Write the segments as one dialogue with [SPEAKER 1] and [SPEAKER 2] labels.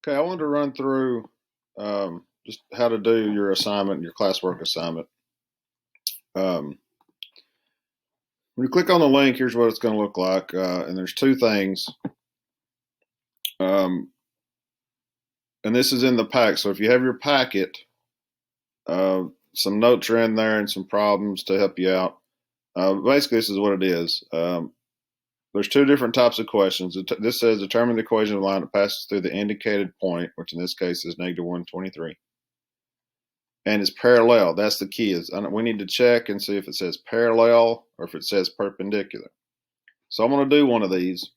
[SPEAKER 1] Okay, I wanted to run through just how to do your assignment, your classwork assignment. When you click on the link, here's what it's going to look like. And there's two things. And this is in the pack. So if you have your packet, some notes are in there and some problems to help you out. Basically, this is what it is. There's two different types of questions. This says determine the equation of the line that passes through the indicated point, which in this case is -123. And it's parallel. That's the key. We need to check and see if it says parallel or if it says perpendicular. So I'm going to do one of these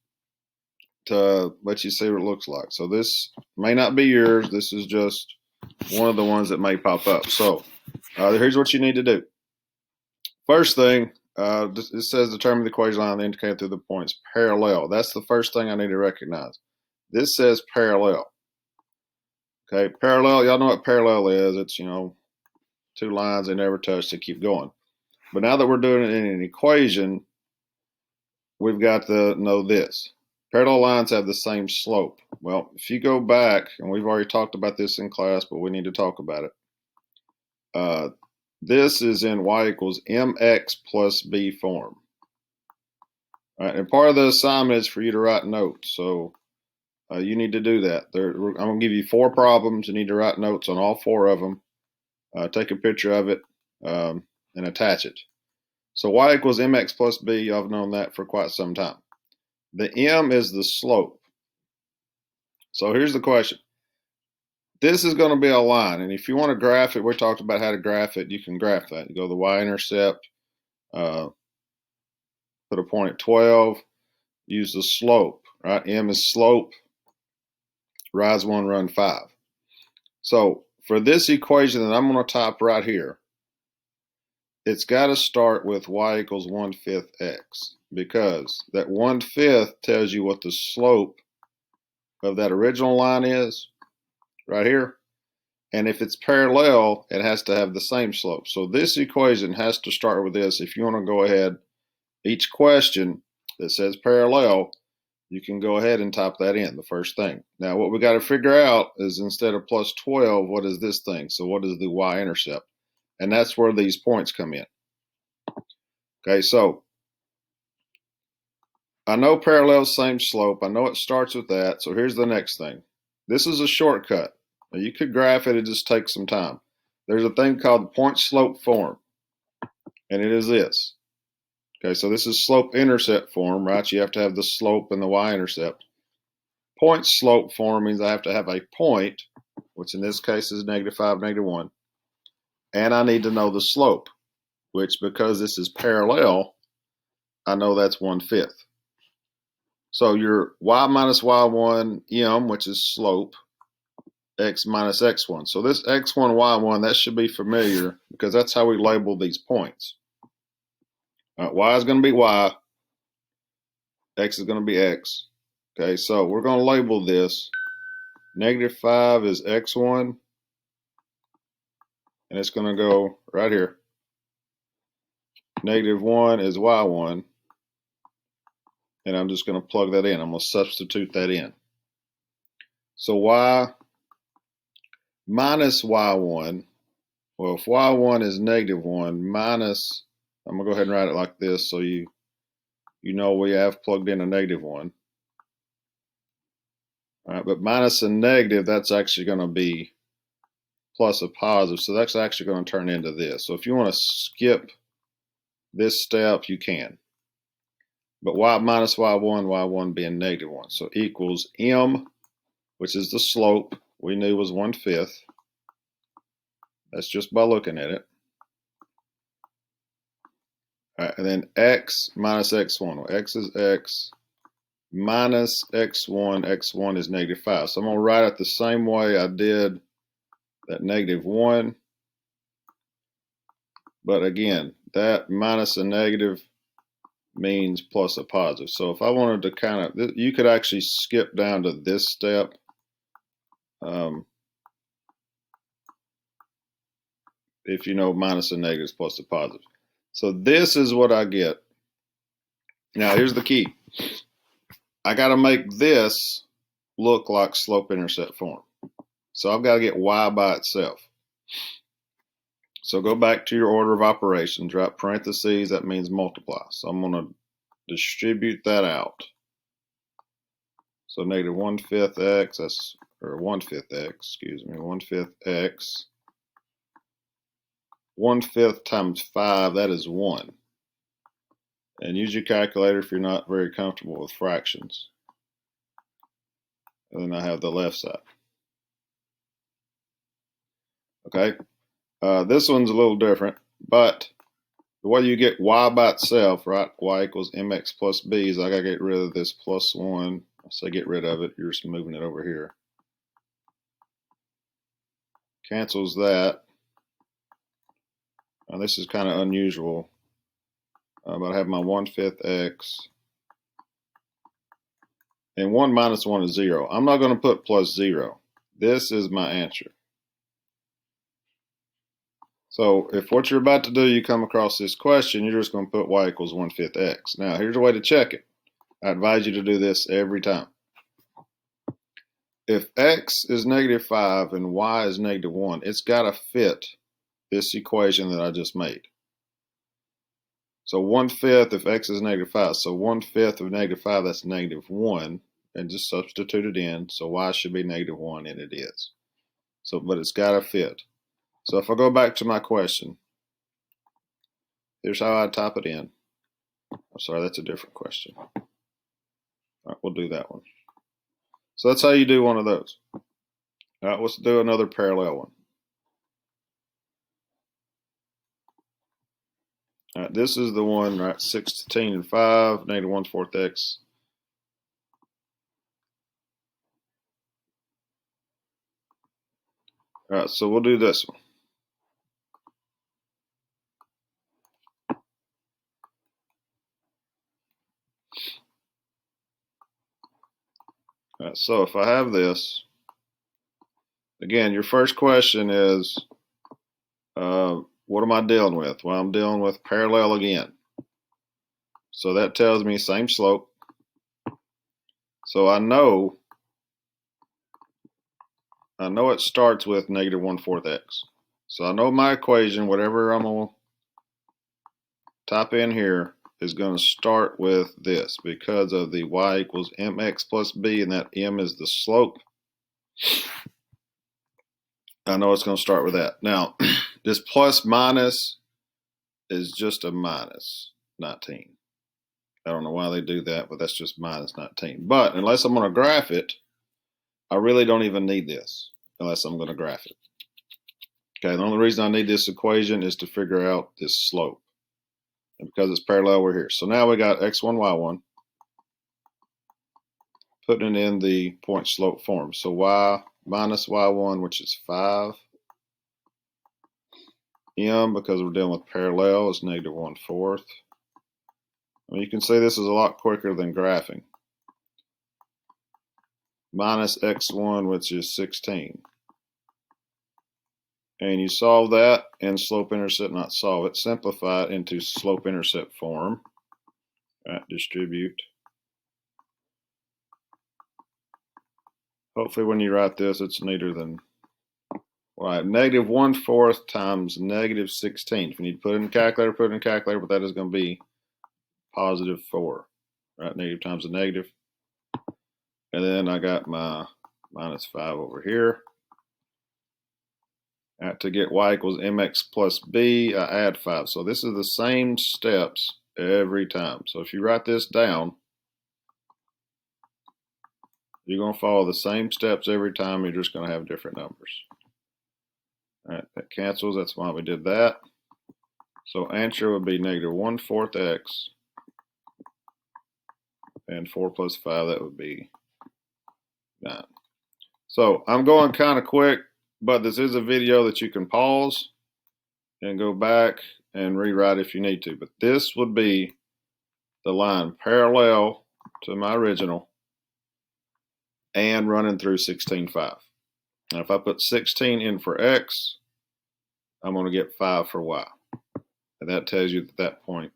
[SPEAKER 1] to let you see what it looks like. So this may not be yours. This is just one of the ones that may pop up. So here's what you need to do. First thing, it says determine the equation line indicated through the points parallel. That's the first thing I need to recognize. This says parallel. Okay, parallel, y'all know what parallel is. It's, two lines they never touch, they keep going. But now that we're doing it in an equation, we've got to know this. Parallel lines have the same slope. Well, if you go back, and we've already talked about this in class, but we need to talk about it. This is in y equals mx plus b form. All right, and part of the assignment is for you to write notes. So you need to do that. I'm going to give you 4 problems. You need to write notes on all 4 of them. Take a picture of it and attach it. So y equals mx plus b, I've known that for quite some time. The m is the slope. So here's the question. This is going to be a line, and if you want to graph it, we talked about how to graph it. You can graph that. You go to the y-intercept, put a point at 12, use the slope, right? M is slope, rise 1, run 5. So for this equation that I'm going to type right here, it's got to start with y equals 1/5 x, because that 1/5 tells you what the slope of that original line is right here. And if it's parallel, it has to have the same slope. So this equation has to start with this. If you want to go ahead, each question that says parallel, you can go ahead and type that in, the first thing. Now what we got to figure out is instead of plus 12, what is this thing? So what is the y-intercept? And that's where these points come in. Okay, so I know parallel, same slope. I know it starts with that. So here's the next thing. This is a shortcut. Now you could graph it, it just takes some time. There's a thing called the point slope form, and it is this. Okay, so this is slope intercept form, right? You have to have the slope and the y-intercept. Point slope form means I have to have a point, which in this case is -5, -1, and I need to know the slope, which because this is parallel, I know that's 1/5. So your y minus y1 m, which is slope, x minus x1. So this x1, y1, that should be familiar because that's how we label these points. Y is going to be y, x is going to be x. Okay, so we're going to label this. -5 is x1, and it's going to go right here. -1 is y1, and I'm just going to plug that in. I'm going to substitute that in. So y minus y1, well, if y1 is -1 minus, I'm going to go ahead and write it like this so you know we have plugged in a -1. All right, but minus a negative, that's actually going to be plus a positive. So that's actually going to turn into this. So if you want to skip this step, you can. But y minus y1 being -1. So equals m, which is the slope we knew was 1/5. That's just by looking at it. All right, and then x minus x1. Well, x is x minus x1. x1 is -5. So I'm going to write it the same way I did that -1. But again, that minus a negative means plus a positive. So if I wanted to kind of, you could actually skip down to this step. If you know minus a negative is plus a positive. So this is what I get. Now here's the key. I got to make this look like slope-intercept form. So I've got to get y by itself. So go back to your order of operations, right? Parentheses, that means multiply. So I'm going to distribute that out. So negative 1/5 x, that's, or 1/5 x, excuse me, 1/5 x. 1/5 times 5, that is 1. And use your calculator if you're not very comfortable with fractions. And then I have the left side. Okay, this one's a little different, but the way you get y by itself, right, y equals mx plus b, is I gotta get rid of this plus 1. I say get rid of it, you're just moving it over here. Cancels that. Now this is kind of unusual, but I have my 1/5 x, and 1 minus 1 is 0. I'm not going to put plus 0. This is my answer. So if what you're about to do, you come across this question, you're just going to put y equals 1/5 x. Now here's a way to check it. I advise you to do this every time. If x is negative 5 and y is negative 1, it's got to fit this equation that I just made. So 1/5 if x is negative 5. So 1/5 of negative 5, that's negative 1. And just substitute it in. So y should be negative 1, and it is. So, but it's got to fit. So if I go back to my question, here's how I type it in. I'm sorry, that's a different question. All right, we'll do that one. So that's how you do one of those. All right, let's do another parallel one. All right, this is the one, right? 16 and 5, negative 1/4 x. All right, so we'll do this one. All right, so if I have this, again, your first question is, what am I dealing with? Well, I'm dealing with parallel again. So that tells me same slope. So I know it starts with negative 1/4 x. So I know my equation, whatever I'm going to type in here, is going to start with this because of the y equals mx plus b, and that m is the slope. I know it's going to start with that. Now, this plus minus is just a minus 19. I don't know why they do that, but that's just minus 19. But unless I'm going to graph it, I really don't even need this unless I'm going to graph it. Okay, the only reason I need this equation is to figure out this slope. And because it's parallel, we're here. So now we got x1, y1, putting it in the point slope form. So y minus y1, which is 5. M, because we're dealing with parallel, is negative 1/4. Well, you can see this is a lot quicker than graphing. Minus x1, which is 16. And you solve that in slope-intercept, not solve it, simplify it into slope-intercept form. Right, distribute. Hopefully when you write this, it's neater than, right, negative 1/4 times negative 16. If you need to put it in the calculator, put it in the calculator, but that is going to be positive 4. Right, negative times a negative. And then I got my minus 5 over here. To get y equals mx plus b, I add 5. So this is the same steps every time. So if you write this down, you're going to follow the same steps every time. You're just going to have different numbers. All right, that cancels. That's why we did that. So answer would be negative 1/4 x. And 4 plus 5, that would be 9. So I'm going kind of quick, but this is a video that you can pause and go back and rewrite if you need to. But this would be the line parallel to my original and running through 16.5. Now if I put 16 in for x, I'm going to get 5 for y. And that tells you that that point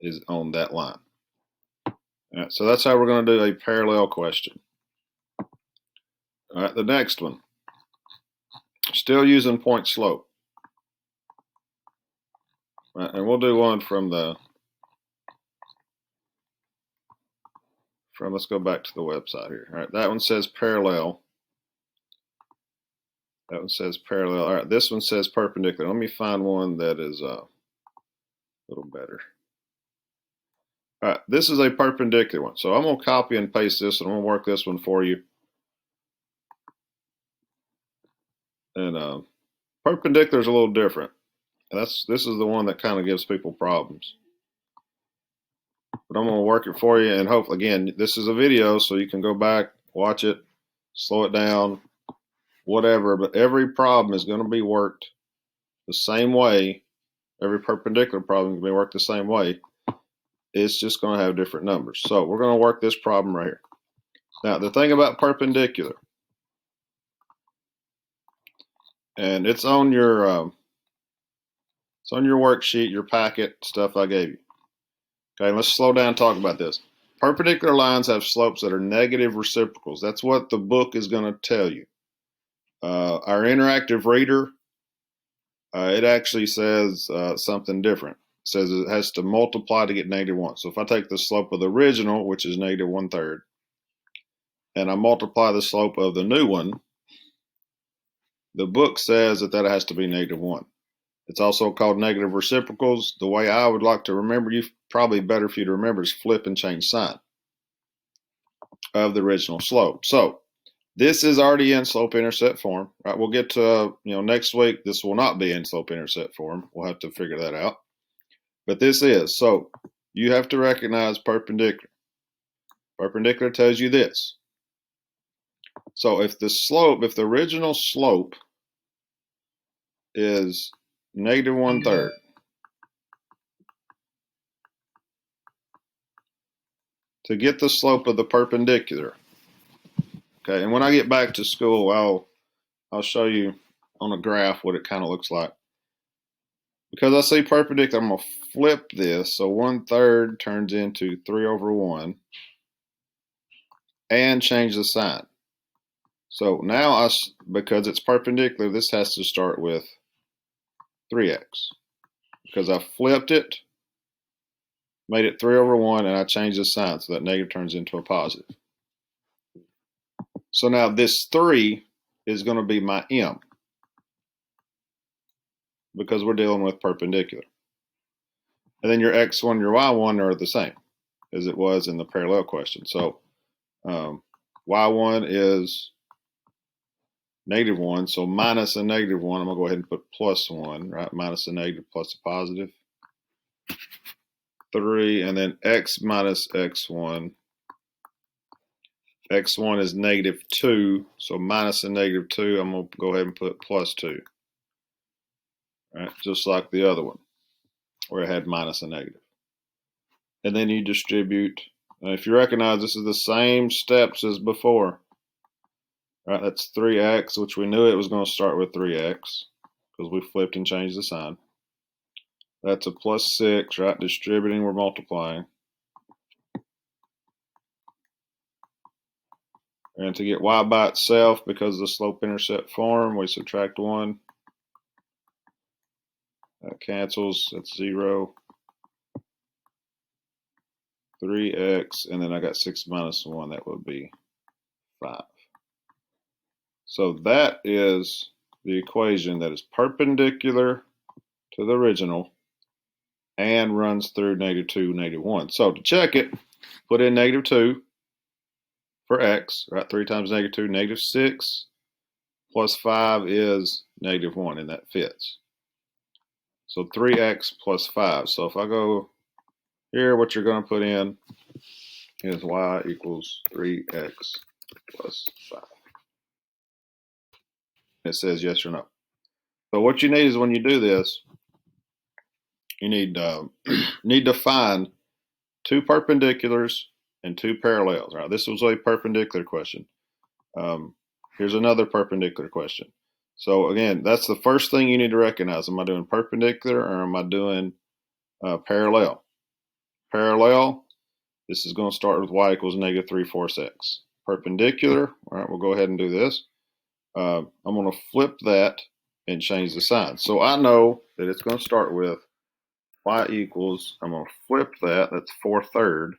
[SPEAKER 1] is on that line. All right, so that's how we're going to do a parallel question. All right, the next one. Still using point slope. All right, and we'll do one from let's go back to the website here. All right, that one says parallel. That one says parallel. All right, this one says perpendicular. Let me find one that is a little better. All right, this is a perpendicular one. So I'm going to copy and paste this, and I'm going to work this one for you. And perpendicular is a little different. This is the one that kind of gives people problems. But I'm going to work it for you, and hope, again, this is a video, so you can go back, watch it, slow it down, whatever. But every problem is going to be worked the same way. Every perpendicular problem can be worked the same way. It's just going to have different numbers. So we're going to work this problem right here. Now, the thing about perpendicular, and it's on your worksheet, your packet, stuff I gave you. Okay, let's slow down and talk about this. Perpendicular lines have slopes that are negative reciprocals. That's what the book is going to tell you. Our interactive reader, it actually says something different. It says it has to multiply to get -1. So if I take the slope of the original, which is -1/3, and I multiply the slope of the new one, the book says that has to be -1. It's also called negative reciprocals. The way I would like to remember, probably better for you to remember, is flip and change sign of the original slope. So this is already in slope-intercept form. Right? We'll get to, next week, this will not be in slope-intercept form. We'll have to figure that out. But this is. So you have to recognize perpendicular. Perpendicular tells you this. So if the original slope is -1/3, to get the slope of the perpendicular, okay, and when I get back to school, I'll show you on a graph what it kind of looks like. Because I say perpendicular, I'm going to flip this, so 1/3 turns into 3/1, and change the sign. So now, because it's perpendicular, this has to start with 3x. Because I flipped it, made it 3/1, and I changed the sign, so that negative turns into a positive. So now this 3 is going to be my m, because we're dealing with perpendicular. And then your x1, your y1 are the same as it was in the parallel question. So y1 is -1, so minus a -1, I'm going to go ahead and put +1, right? Minus a negative plus a positive. 3, and then x minus x1. x1 is -2, so minus a -2, I'm going to go ahead and put +2. Right? Just like the other one, where it had minus a negative. And then you distribute. If you recognize, this is the same steps as before. Right, that's 3x, which we knew it was going to start with 3x, because we flipped and changed the sign. That's a +6, right? Distributing, we're multiplying. And to get y by itself, because of the slope-intercept form, we subtract 1. That cancels, that's 0. 3x, and then I got 6 minus 1, that would be 5. So that is the equation that is perpendicular to the original and runs through -2, -1. So to check it, put in -2 for x, right? 3 times -2, -6, plus 5 is -1, and that fits. So 3x plus 5. So if I go here, what you're going to put in is y equals 3x plus 5. It says yes or no. So what you need is, when you do this, you need to find 2 perpendiculars and 2 parallels. Right? This was a perpendicular question. Here's another perpendicular question. So again, that's the first thing you need to recognize. Am I doing perpendicular, or am I doing parallel? Parallel, this is going to start with y equals -3/4x. perpendicular. All right, we'll go ahead and do this. I'm going to flip that and change the sign. So I know that it's going to start with y equals, I'm going to flip that, that's 4/3,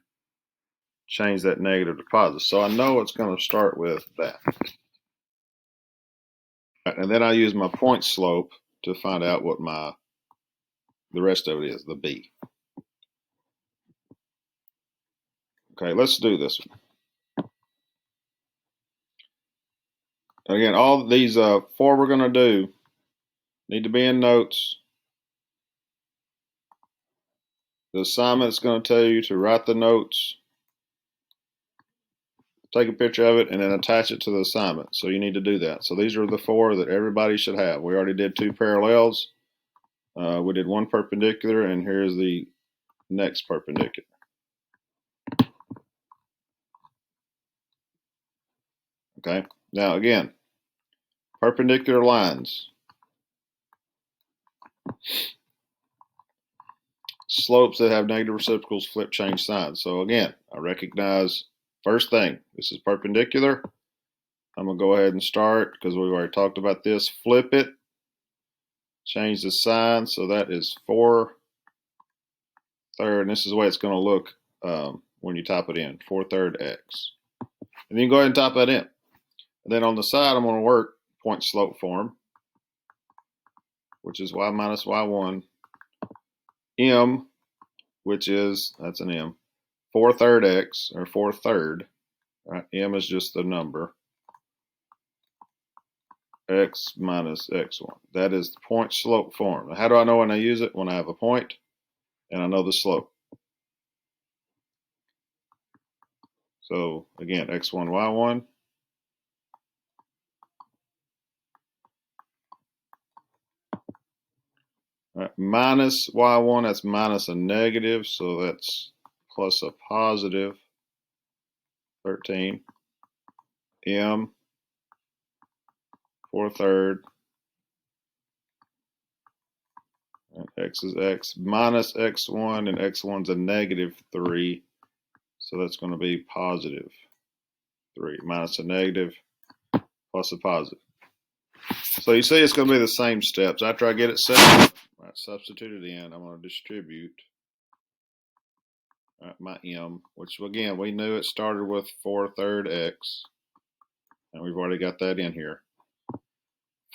[SPEAKER 1] change that negative to positive. So I know it's going to start with that. And then I use my point slope to find out what the rest of it is, the b. Okay, let's do this one. Again, all these 4 we're going to do need to be in notes. The assignment is going to tell you to write the notes, take a picture of it, and then attach it to the assignment. So you need to do that. So these are the 4 that everybody should have. We already did 2 parallels. We did 1 perpendicular, and here's the next perpendicular. Okay, now again, perpendicular lines. Slopes that have negative reciprocals flip change signs. So again, I recognize first thing, this is perpendicular. I'm going to go ahead and start because we've already talked about this. Flip it, change the sign. So that is 4/3. And this is the way it's going to look when you type it in, 4/3 x. And then you go ahead and type that in. And then on the side, I'm going to work point slope form, which is y minus y1, m, which is, that's an m, 4/3 x, or 4/3. Right? M is just the number. X minus x1. That is the point slope form. How do I know when I use it? When I have a point and I know the slope. So again, x1, y1. Right, minus y1, that's minus a negative, so that's plus a positive 13. M, 4/3. X is x minus x1, and x1's a -3, so that's going to be positive 3 minus a negative plus a positive. So you see it's going to be the same steps. After I get it set up, right, substitute it in, I'm going to distribute my m, which again, we knew it started with 4/3 x, and we've already got that in here.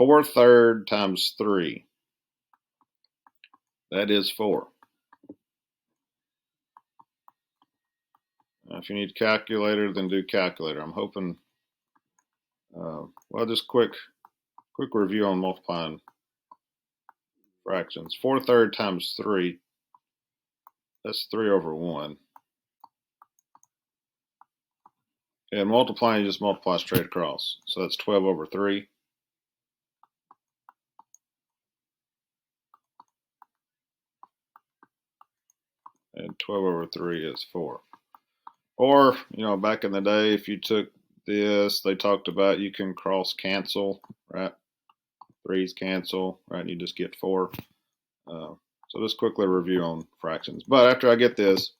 [SPEAKER 1] 4/3 times 3, that is 4. Now, if you need calculator, then do calculator. I'm hoping, well, just quick review on multiplying fractions. 4/3 times 3, that's 3/1. And multiplying, you just multiply straight across. So that's 12/3. And 12/3 is 4. Or, back in the day, if you took this, they talked about you can cross cancel, right? 3's cancel, right? And you just get 4. So just quickly review on fractions. But after I get this,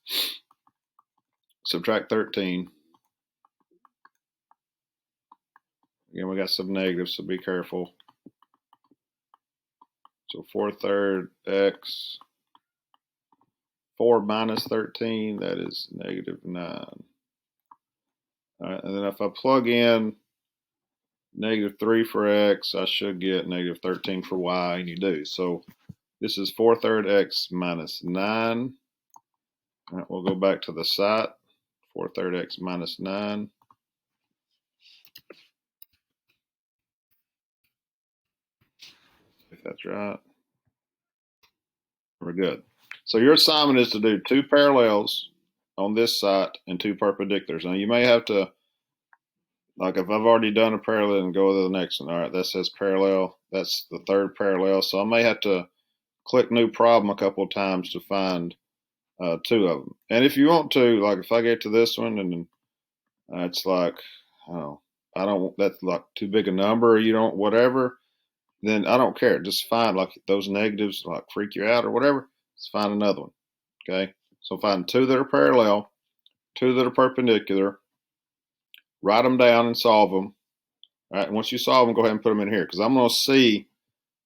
[SPEAKER 1] subtract 13. Again, we got some negatives, so be careful. So 4/3 x, 4 minus 13, that is -9. All right, and then if I plug in -3 for x, I should get -13 for y, and you do. So this is 4/3 x minus 9. All right, we'll go back to the site. 4/3 x minus 9. If that's right. We're good. So your assignment is to do 2 parallels on this site and 2 perpendiculars. Now you may have to, like if I've already done a parallel and go to the next one. All right, that says parallel. That's the 3rd parallel. So I may have to click new problem a couple of times to find 2 of them. And if you want to, like if I get to this one and it's like, I don't, that's like too big a number, or you don't, whatever, then I don't care. Just find like those negatives like freak you out or whatever. Let's find another one. Okay. So find 2 that are parallel, 2 that are perpendicular, write them down and solve them. All right, and once you solve them, go ahead and put them in here because I'm going to see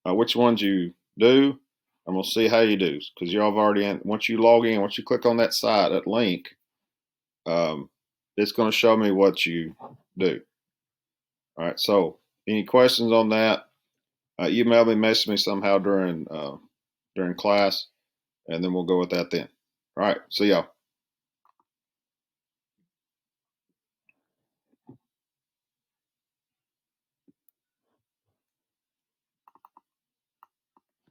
[SPEAKER 1] which ones you do. I'm going to see how you do because y'all have already in. Once you log in, once you click on that site, that link, it's going to show me what you do. All right, so any questions on that? Email me, message me somehow during class, and then we'll go with that then. All right, see y'all.